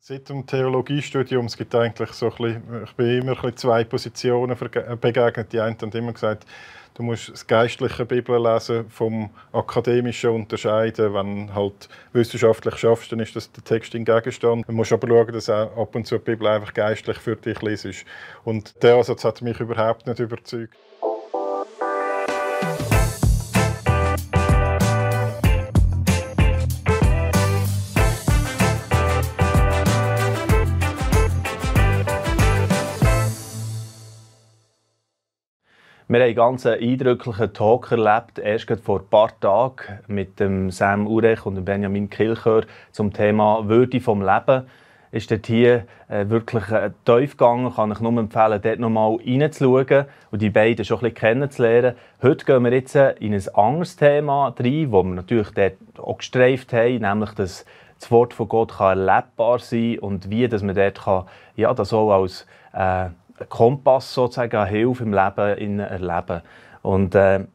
Seit dem Theologiestudium, es gibt eigentlich so ein bisschen, ich bin immer ein bisschen zwei Positionen begegnet. Die einen haben immer gesagt, du musst das geistliche Bibellesen vom akademischen unterscheiden. Wenn halt wissenschaftlich schaffst, dann ist das der Text in Gegenstand. Du musst aber schauen, dass auch ab und zu die Bibel einfach geistlich für dich liest. Und der Ansatz hat mich überhaupt nicht überzeugt. Wir haben einen ganz eindrücklichen Talk erlebt, erst vor ein paar Tagen mit dem Sam Urech und dem Benjamin Kilchör zum Thema Würde vom Leben. Ist dort hier wirklich tief gegangen, kann ich nur empfehlen, dort nochmal reinzuschauen und die beiden schon ein bisschen kennenzulernen. Heute gehen wir jetzt in ein anderes Thema rein, das wir natürlich dort auch gestreift haben, nämlich dass das Wort von Gott erlebbar sein kann und wie dass man dort kann, ja, das auch als Kompass sozusagen, eine Hilfe im Leben erleben. Und der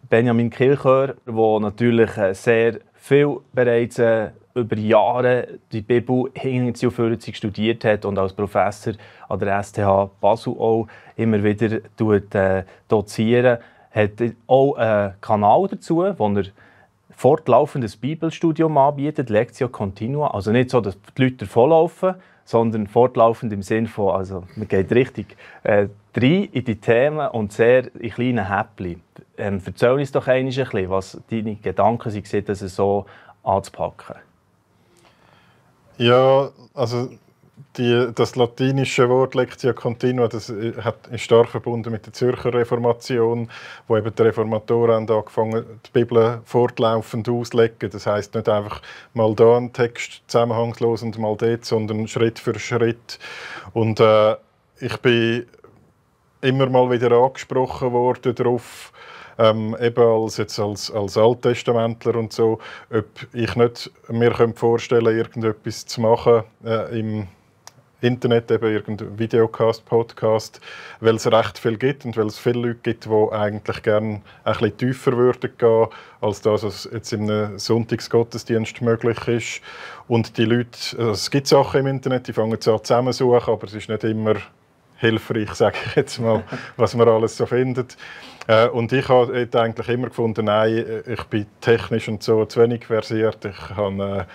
Benjamin Kilchör, der natürlich sehr viel bereits über Jahre die Bibel hinten und vorne studiert hat und als Professor an der STH Basel auch immer wieder doziert, hat auch einen Kanal dazu, wo er fortlaufendes Bibelstudium anbietet, Lectio Continua. Also nicht so, dass die Leute davonlaufen, sondern fortlaufend im Sinne von, also man geht richtig rein in die Themen und sehr in kleinen Häppchen. Erzähl uns doch ein bisschen, was deine Gedanken sind, das so anzupacken. Ja, also das latinische Wort Lectio Continua, das ist stark verbunden mit der Zürcher Reformation, wo eben die Reformatoren angefangen die Bibel fortlaufend auszulegen. Das heisst nicht einfach mal da einen Text zusammenhangslos und mal dort, sondern Schritt für Schritt. Und ich bin immer mal wieder angesprochen worden darauf, eben als Alttestamentler und so, ob ich nicht mir vorstellen könnte, irgendetwas zu machen im Internet, eben irgendein Videocast, Podcast, weil es recht viel gibt und weil es viele Leute gibt, die eigentlich gerne ein bisschen tiefer würden gehen, als das, was jetzt in einem Sonntagsgottesdienst möglich ist. Und die Leute, also es gibt Sachen im Internet, die fangen zwar zusammensuchen, aber es ist nicht immer hilfreich, sage ich jetzt mal, was man alles so findet. Und ich habe eigentlich immer gefunden, nein, ich bin technisch und so zu wenig versiert, ich habe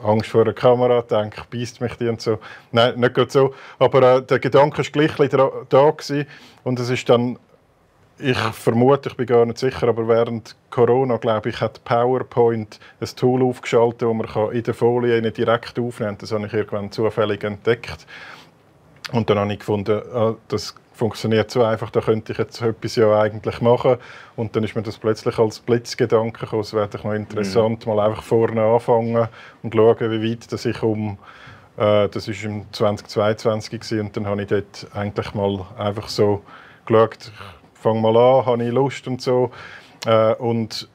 Angst vor der Kamera, denke, beißt mich die und so. Nein, nicht gerade so. Aber der Gedanke war gleich da gewesen. Und es ist dann, ich vermute, ich bin gar nicht sicher, aber während Corona, glaube ich, hat PowerPoint ein Tool aufgeschaltet, das man in der Folie direkt aufnehmen kann. Das habe ich irgendwann zufällig entdeckt. Und dann habe ich gefunden, das funktioniert so einfach, da könnte ich jetzt etwas ja eigentlich machen. Und dann ist mir das plötzlich als Blitzgedanke gekommen, es wäre doch noch interessant, mal einfach vorne anfangen und schauen, wie weit das ich das war im 2022 gewesen, und dann habe ich dort eigentlich mal einfach so geschaut, ich fange mal an, habe ich Lust und so. Und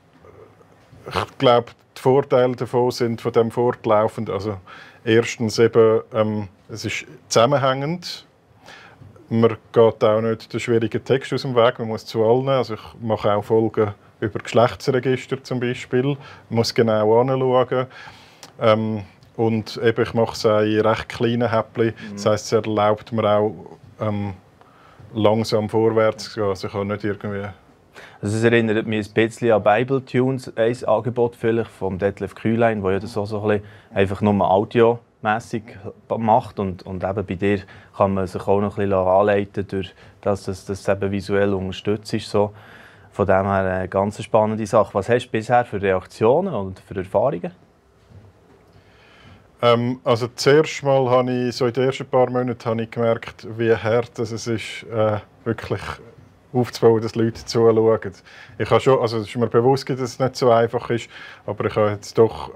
ich glaube, die Vorteile davon sind von dem fortlaufend, also erstens eben, es ist zusammenhängend. Man geht auch nicht den schwierigen Text aus dem Weg, man muss zu allen. Also ich mache auch Folgen über Geschlechtsregister zum Beispiel. Man muss genau anschauen. Und eben, ich mache es auch in recht kleinen Häppchen. Das heisst, es erlaubt mir auch langsam vorwärts zu gehen. Also ich kann nicht irgendwie... Also es erinnert mich ein bisschen an Bibletunes, ein Angebot vielleicht vom Detlef Kühlein, wo ja das auch so ein bisschen einfach nur audiomässig macht und eben bei dir kann man sich auch noch ein bisschen anleiten, durch dass das eben visuell unterstützt ist. So. Von dem her eine ganz spannende Sache. Was hast du bisher für Reaktionen und für Erfahrungen? Also zuerst mal habe ich, so in den ersten paar Monaten habe ich gemerkt, wie hart es ist, wirklich aufzubauen, dass Leute zuschauen. Ich habe schon, also es ist mir bewusst, dass es nicht so einfach ist, aber ich habe jetzt doch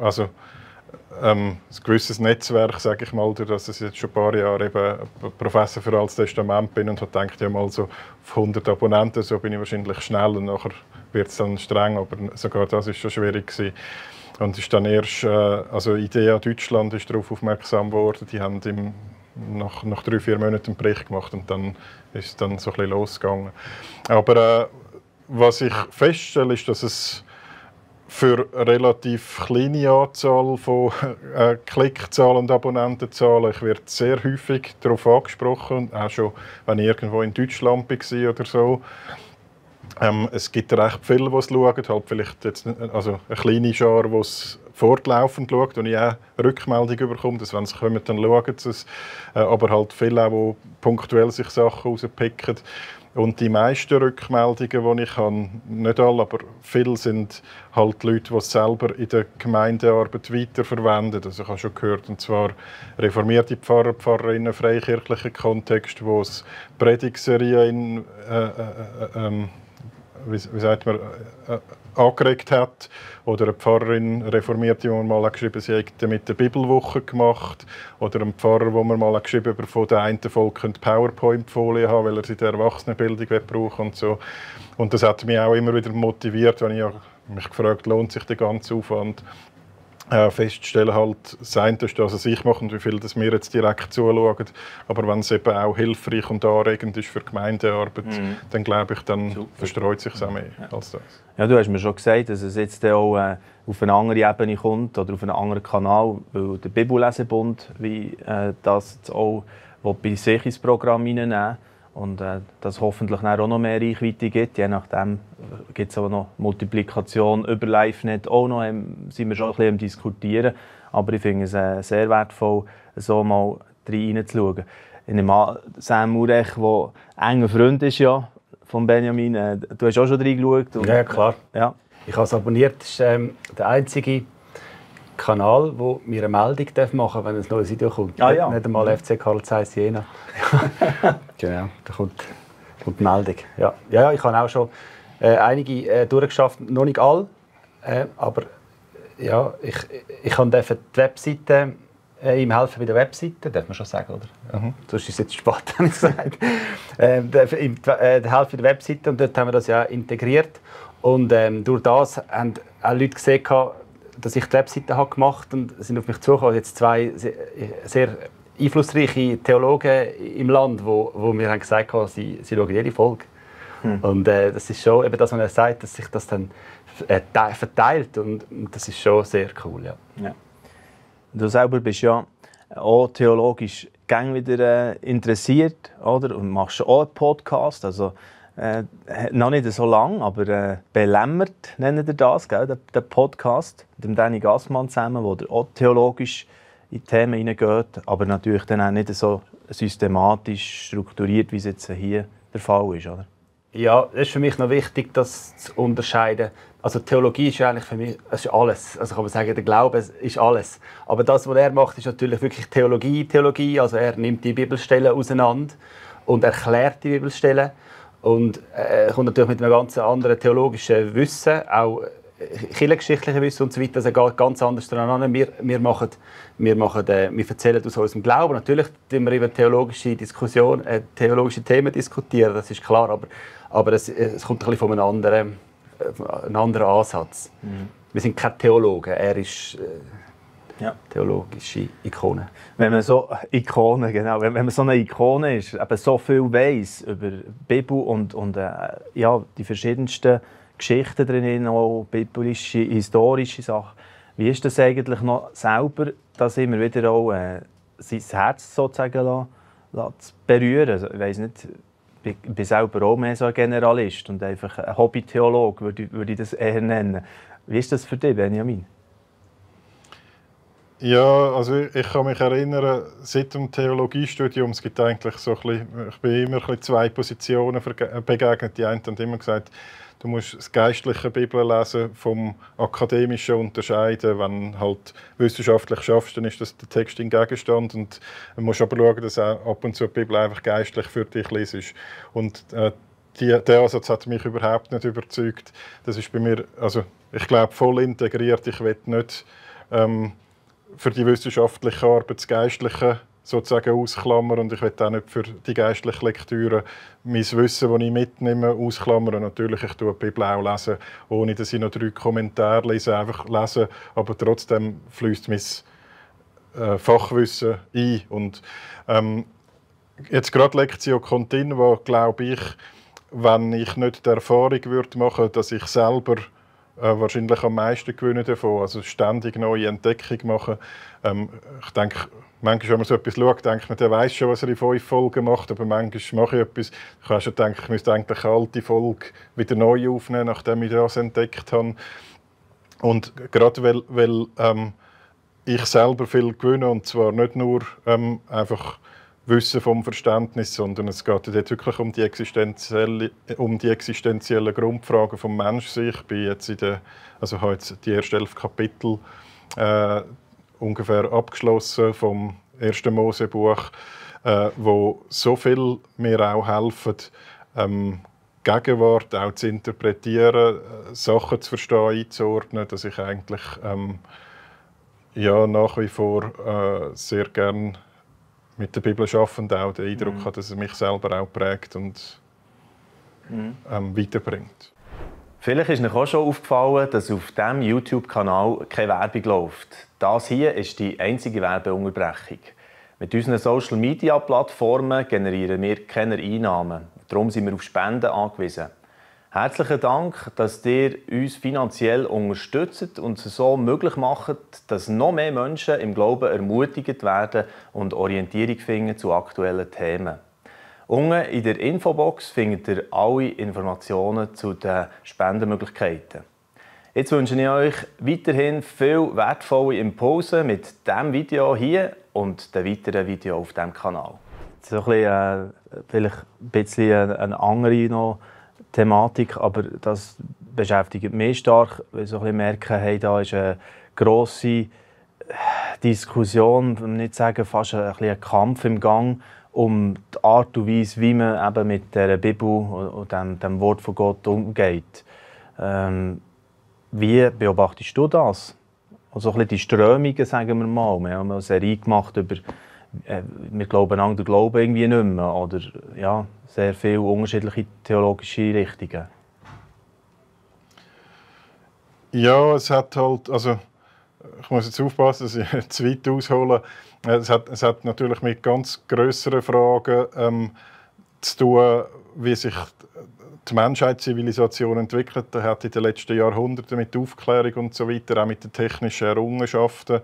ein gewisses Netzwerk, sage ich mal, durch das ich jetzt schon ein paar Jahre eben Professor für Altes Testament bin und habe gedacht, ja mal so auf 100 Abonnenten, so bin ich wahrscheinlich schnell und nachher wird es dann streng, aber sogar das ist schon schwierig gewesen. Und ist dann erst, also IDEA Deutschland ist darauf aufmerksam geworden, die haben nach 3-4 Monaten einen Bericht gemacht und dann ist es dann so ein bisschen losgegangen. Aber was ich feststelle, ist, dass es für eine relativ kleine Anzahl von Klickzahlen und Abonnentenzahlen. Ich werde sehr häufig darauf angesprochen, auch schon, wenn ich irgendwo in Deutschland war oder so. Es gibt recht viele, die es schauen, halt vielleicht jetzt, also eine kleine Schar, die es fortlaufend schaut und ich auch Rückmeldung bekomme, dass wenn sie kommen, dann schauen sie es. Aber halt viele auch, die punktuell sich Sachen rauspicken. Und die meisten Rückmeldungen, die ich habe, nicht alle, aber viele, sind halt Leute, die es selber in der Gemeindearbeit weiterverwenden. Also ich habe schon gehört, und zwar reformierte Pfarrer, Pfarrerinnen, freikirchlichen Kontext, wo es Predigtserien wie sagt man, angeregt hat. Oder eine Pfarrerin, Reformierte, die mir mal geschrieben hat, sie hätte mit der Bibelwoche gemacht. Oder ein Pfarrer, der mir mal geschrieben hat, von der einen Volk PowerPoint-Folie haben, weil er sie in der Erwachsenenbildung brauchen und so. Und das hat mich auch immer wieder motiviert, wenn ich mich gefragt, lohnt sich der ganze Aufwand. Feststellen halt, das eine ist, dass es ich mache und wie viel das mir jetzt direkt zuschauen. Aber wenn es eben auch hilfreich und anregend ist für Gemeindearbeit, dann glaube ich, dann verstreut sich es auch mehr als das. Ja, du hast mir schon gesagt, dass es jetzt auch auf eine andere Ebene kommt oder auf einen anderen Kanal, weil der Bibellesebund wie das jetzt auch bei sich ins Programm hineinnehmen und das hoffentlich auch noch mehr Reichweite gibt. Je nachdem gibt es aber noch Multiplikation über LiveNet auch noch, sind wir schon ein bisschen am Diskutieren. Aber ich finde es sehr wertvoll, so mal reinzuschauen. Ich nehme an, Sam Urech, der enger Freund ist ja, von Benjamin, du hast auch schon reingeschaut. Ja, klar. Ja. Ich habe es abonniert. Das ist der einzige Kanal, wo mir eine Meldung machen darf, wenn ein neues Video kommt. Ah, ja. Nicht einmal FC Carl Zeiss Jena. Genau, da kommt die Meldung. Ja. Ja, ich habe auch schon einige durchgeschafft, noch nicht alle. Aber ja, ich kann die Webseite ihm helfen bei der Webseite, darf man schon sagen, oder? Ja. Sonst ist es jetzt spät, habe ich gesagt. Ihm helfen bei der Webseite und dort haben wir das ja integriert. Und durch das haben auch Leute gesehen, dass ich die Webseite gemacht habe und sind auf mich zugekommen. Jetzt zwei sehr einflussreiche Theologen im Land, wo mir haben gesagt haben, sie schauen jede Folge. Und das ist schon eben das, was er sagt, dass sich das dann verteilt und das ist schon sehr cool. Ja. Ja. Du selber bist ja auch theologisch wieder interessiert, oder? Und machst auch einen Podcast, also noch nicht so lang, aber «Belämmert» nennt ihr das, gell? Der Podcast mit dem Danny Gassmann zusammen, wo der auch theologisch in die Themen hineingeht, aber natürlich dann auch nicht so systematisch strukturiert, wie es jetzt hier der Fall ist, oder? Ja, es ist für mich noch wichtig, das zu unterscheiden. Also Theologie ist eigentlich für mich ist alles. Also kann man sagen, der Glaube ist alles. Aber das, was er macht, ist natürlich wirklich Theologie. Also er nimmt die Bibelstellen auseinander und erklärt die Bibelstellen. Und kommt natürlich mit einem ganz anderen theologischen Wissen, auch kirchengeschichtlichen Wissen und so weiter. Also er geht ganz anders daran an. Wir erzählen aus unserem Glauben. Natürlich diskutieren wir über theologische Themen diskutieren, das ist klar. Aber es kommt ein bisschen von einem anderen Ansatz. Wir sind keine Theologen, er ist theologische Ikone. Wenn man so wenn man so eine Ikone ist, eben so viel weiss über die Bibel und die verschiedensten Geschichten drin, auch biblische, historische Sachen. Wie ist das eigentlich noch selber, das immer wieder auch sein Herz sozusagen zu berühren? Also, ich weiss nicht, ich bin selber auch mehr so ein Generalist und einfach ein Hobbytheologe, würde ich das eher nennen. Wie ist das für dich, Benjamin? Ja, also ich kann mich erinnern, seit dem Theologiestudium, es gibt eigentlich so ein bisschen, ich bin immer ein bisschen zwei Positionen begegnet. Die einen haben immer gesagt, du musst das geistliche Bibellesen vom akademischen unterscheiden. Wenn halt wissenschaftlich schaffst, dann ist das der Text in Gegenstand. Und du musst aber schauen, dass auch ab und zu die Bibel einfach geistlich für dich lesest. Und der Ansatz hat mich überhaupt nicht überzeugt. Das ist bei mir, also ich glaube, voll integriert. Ich will nicht für die wissenschaftliche Arbeit das Geistliche sozusagen ausklammern und ich will auch nicht für die geistliche Lektüre mein Wissen, das ich mitnehme, ausklammern. Natürlich, ich lese die Bibel auch, lesen, ohne dass ich noch 3 Kommentare lese, einfach lesen, aber trotzdem fließt mein Fachwissen ein. Und jetzt gerade Lectio Continua, glaube ich, wenn ich nicht die Erfahrung würde machen, dass ich selber wahrscheinlich am meisten gewinnen davon. Also ständig neue Entdeckungen machen. Ich denke, manchmal, wenn man so etwas schaut, denkt man, der weiß schon, was er in 5 Folgen macht, aber manchmal mache ich etwas. Ich habe schon gedacht, ich müsste eigentlich eine alte Folge wieder neu aufnehmen, nachdem ich das entdeckt habe. Und gerade weil ich selber viel gewinne, und zwar nicht nur einfach Wissen vom Verständnis, sondern es geht dort wirklich um die existenziellen Grundfragen des Menschen. Ich bin jetzt habe jetzt die ersten 11 Kapitel ungefähr abgeschlossen vom 1. Mosebuch, wo so viel mir auch helfen, Gegenwart auch zu interpretieren, Sachen zu verstehen, einzuordnen, dass ich eigentlich nach wie vor sehr gerne mit der Bibel arbeite und auch den Eindruck habe, dass es mich selber auch prägt und weiterbringt. Vielleicht ist euch auch schon aufgefallen, dass auf diesem YouTube-Kanal keine Werbung läuft. Das hier ist die einzige Werbeunterbrechung. Mit unseren Social-Media-Plattformen generieren wir keine Einnahmen. Darum sind wir auf Spenden angewiesen. Herzlichen Dank, dass ihr uns finanziell unterstützt und es so möglich macht, dass noch mehr Menschen im Glauben ermutigt werden und Orientierung finden zu aktuellen Themen. Unten in der Infobox findet ihr alle Informationen zu den Spendenmöglichkeiten. Jetzt wünsche ich euch weiterhin viel wertvolle Impulse mit diesem Video hier und den weiteren Videos auf diesem Kanal. So ein vielleicht ein bisschen eine andere Thematik, aber das beschäftigt mich stark, weil ich merke, hey, da ist eine grosse Diskussion, ich will nicht sagen, fast ein Kampf im Gang um die Art und Weise, wie man eben mit der Bibel und dem Wort von Gott umgeht. Wie beobachtest du das? Also ein bisschen die Strömungen, sagen wir mal. Wir haben eine Serie gemacht über wir glauben an den Glauben irgendwie nicht mehr. Oder ja, sehr viele unterschiedliche theologische Richtungen. Ja, es hat halt, also ich muss jetzt aufpassen, dass ich zu weit aushole. Es hat natürlich mit ganz grösseren Fragen zu tun, wie sich die Menschheitszivilisation entwickelt hat in den letzten Jahrhunderten mit der Aufklärung und so weiter, auch mit den technischen Errungenschaften,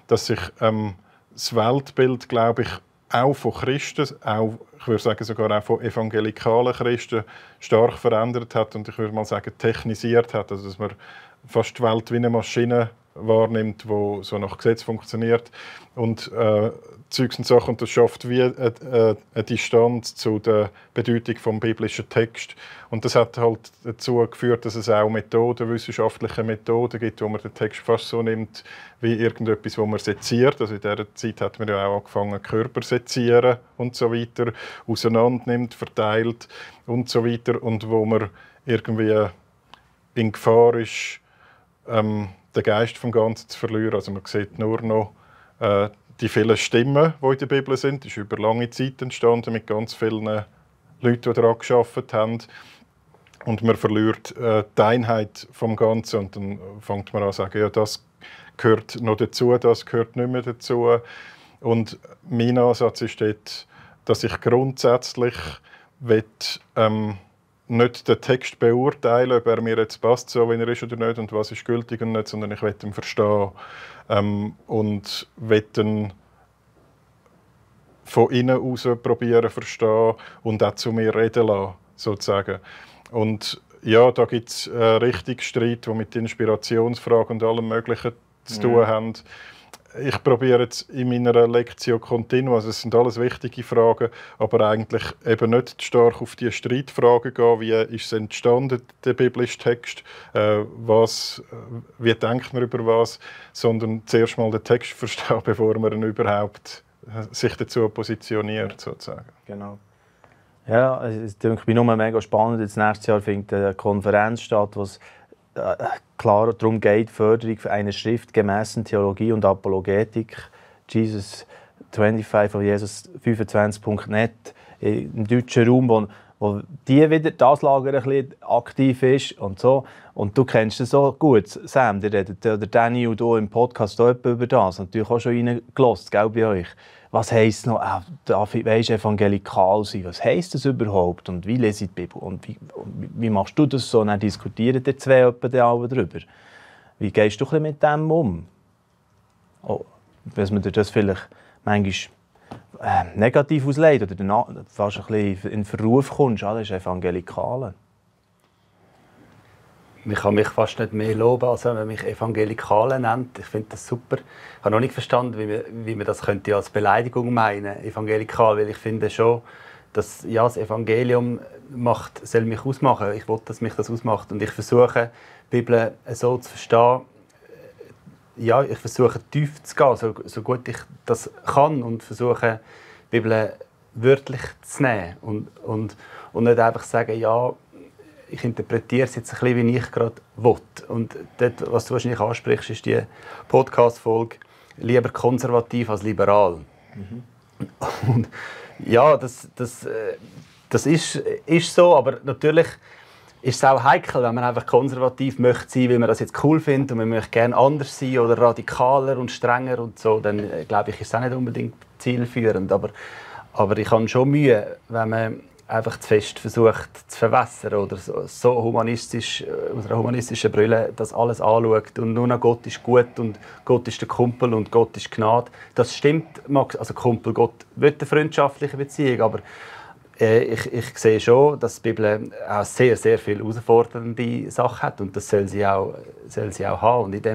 dass sich das Weltbild, glaube ich, auch von Christen, auch, ich würde sagen sogar auch von evangelikalen Christen, stark verändert hat und ich würde mal sagen technisiert hat, also dass man fast die Welt wie eine Maschine wahrnimmt, die so nach Gesetz funktioniert und Zeugs und Sachen, und das schafft wie eine Distanz zu der Bedeutung des biblischen Text. Und das hat halt dazu geführt, dass es auch wissenschaftliche Methoden gibt, wo man den Text fast so nimmt wie irgendetwas, wo man seziert. Also in dieser Zeit hat man ja auch angefangen, Körper sezieren und so weiter, auseinander nimmt, verteilt und so weiter, und wo man irgendwie in Gefahr ist, den Geist vom Ganzen zu verlieren. Also man sieht nur noch die vielen Stimmen, die in der Bibel sind. Das ist über lange Zeit entstanden mit ganz vielen Leuten, die daran gearbeitet haben. Und man verliert die Einheit vom Ganzen und dann fängt man an zu sagen, ja, das gehört noch dazu, das gehört nicht mehr dazu. Und mein Ansatz ist dort, dass ich grundsätzlich nicht den Text beurteilen, ob er mir jetzt passt, so wie er ist oder nicht, und was ist gültig und nicht, sondern ich will ihn verstehen und will ihn von innen aus probieren verstehen und auch zu mir reden lassen, sozusagen. Und ja, da gibt es richtig Streit, die mit Inspirationsfragen und allem Möglichen zu tun haben. Ich probiere jetzt in meiner Lectio Continua, also es sind alles wichtige Fragen, aber eigentlich eben nicht stark auf die Streitfragen gehen, wie ist es entstanden, der biblische Text, wie denkt man über was, sondern zuerst mal den Text verstehen, bevor man ihn überhaupt sich dazu positioniert, sozusagen. Genau. Ja, es denke ich nur mega spannend. Jetzt nächstes Jahr findet eine Konferenz statt, wo es klar darum geht, Förderung einer schriftgemäßen Theologie und Apologetik, Jesus 25 von Jesus 25.net, im deutschen Raum, wo das Lager ein bisschen aktiv ist und so. Und du kennst das so gut, Sam, der Danny und du im Podcast auch über das, natürlich auch schon reingelassen, gell, bei euch. Was heisst noch, weisst, evangelikal sein, was heisst das überhaupt und wie lese ich die Bibel und wie machst du das so? Dann diskutieren die zwei darüber. Wie gehst du ein bisschen mit dem um? Oh, dass man dir das vielleicht manchmal negativ auslegt oder danach fast ein bisschen in Verruf kommst, alles ist Evangelikale. Ich kann mich fast nicht mehr loben, als wenn man mich Evangelikale nennt. Ich finde das super. Ich habe noch nicht verstanden, wie man das könnte als Beleidigung meinen, evangelikal, weil ich finde schon, dass das Evangelium soll mich ausmachen. Ich will, dass mich das ausmacht und ich versuche, die Bibel so zu verstehen. Ja, ich versuche tief zu gehen, so gut ich das kann und versuche, die Bibel wörtlich zu nehmen und nicht einfach sagen, ja, ich interpretiere es jetzt ein bisschen, wie ich gerade will. Und dort, was du wahrscheinlich ansprichst, ist die Podcast-Folge «Lieber konservativ als liberal». Und ja, das ist so, aber natürlich ist es auch heikel, wenn man einfach konservativ möchte sein, weil man das jetzt cool findet und man möchte gerne anders sein oder radikaler und strenger und so, dann glaube ich, ist es auch nicht unbedingt zielführend. Aber ich habe schon Mühe, wenn man einfach zu fest versucht zu verwässern oder so humanistisch, aus einer humanistischen Brille das alles anschaut und nur noch Gott ist gut und Gott ist der Kumpel und Gott ist Gnade. Das stimmt, Max, also Kumpel, Gott will eine freundschaftliche Beziehung, aber ich sehe schon, dass die Bibel auch sehr, sehr viele herausfordernde Sachen hat und das soll sie auch haben. Und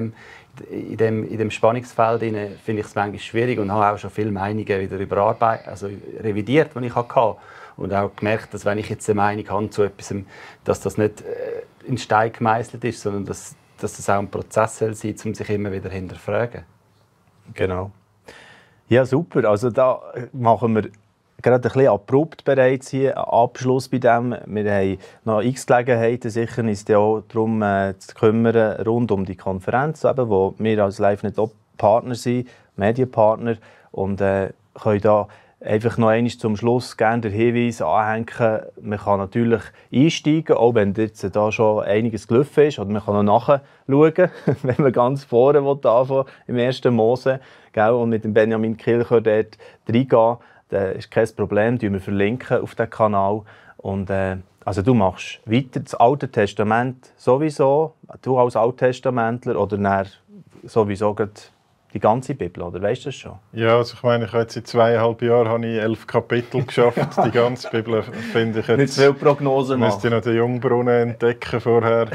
in dem Spannungsfeld finde ich es manchmal schwierig und habe auch schon viele Meinungen wieder revidiert, die ich hatte. Und auch gemerkt, dass wenn ich jetzt eine Meinung habe zu etwas, dass das nicht in Stein gemeißelt ist, sondern dass das auch ein Prozess soll sein, um sich immer wieder hinterfragen. Genau. Ja, super. Also da machen wir gerade ein bisschen abrupt bereits hier einen Abschluss bei dem. Wir haben noch x Gelegenheiten, sicher uns auch darum zu kümmern, rund um die Konferenz, eben, wo wir als LiveNet auch Partner sind, Medienpartner, und können da einfach noch einmal zum Schluss gerne den Hinweis anhängen. Man kann natürlich einsteigen, auch wenn jetzt da schon einiges gelaufen ist. Oder man kann noch nachschauen, wenn man ganz vorne anfangen im 1. Mose. Und mit dem Benjamin Kilchör dort reingehen. Das ist kein Problem, wir verlinken auf den Kanal. Und, also du machst weiter das Alte Testament sowieso, du als Alttestamentler, oder dann sowieso die ganze Bibel, oder weißt du das schon? Ja, also ich meine, ich habe jetzt in 2,5 Jahren habe ich 11 Kapitel geschafft. Die ganze Bibel finde ich jetzt... Nicht viel Prognosen machen. Müsste ich noch den Jungbrunnen entdecken vorher.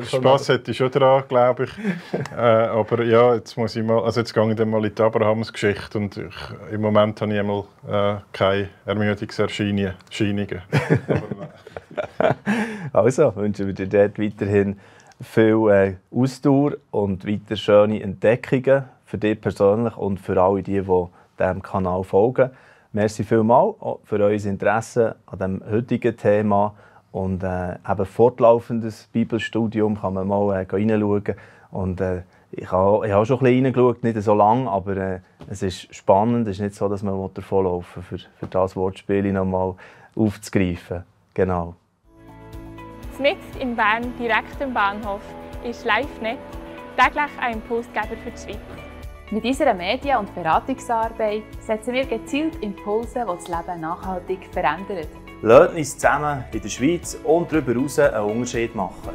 Spass hätte ich schon dran, glaube ich. Aber ja, jetzt muss ich mal... Also jetzt gehe ich dann mal in die Abrahamsgeschichte und im Moment habe ich einmal keine Ermüdungserscheinungen. Also wünschen wir dir dort weiterhin viel Ausdauer und weiter schöne Entdeckungen für dich persönlich und für alle, die diesem Kanal folgen. Merci vielmals für euer Interesse an diesem heutigen Thema. Und eben fortlaufendes Bibelstudium kann man mal reinschauen. Und ich habe schon ein bisschen reingeschaut, nicht so lange, aber es ist spannend. Es ist nicht so, dass man davonlaufen will, für das Wortspiel noch mal aufzugreifen. Genau. Mitten in Bern, direkt am Bahnhof, ist LiveNet, täglich ein Impulsgeber für die Schweiz. Mit unserer Medien- und Beratungsarbeit setzen wir gezielt Impulse, die das Leben nachhaltig verändern. Lasst uns zusammen in der Schweiz und darüber hinaus einen Unterschied machen.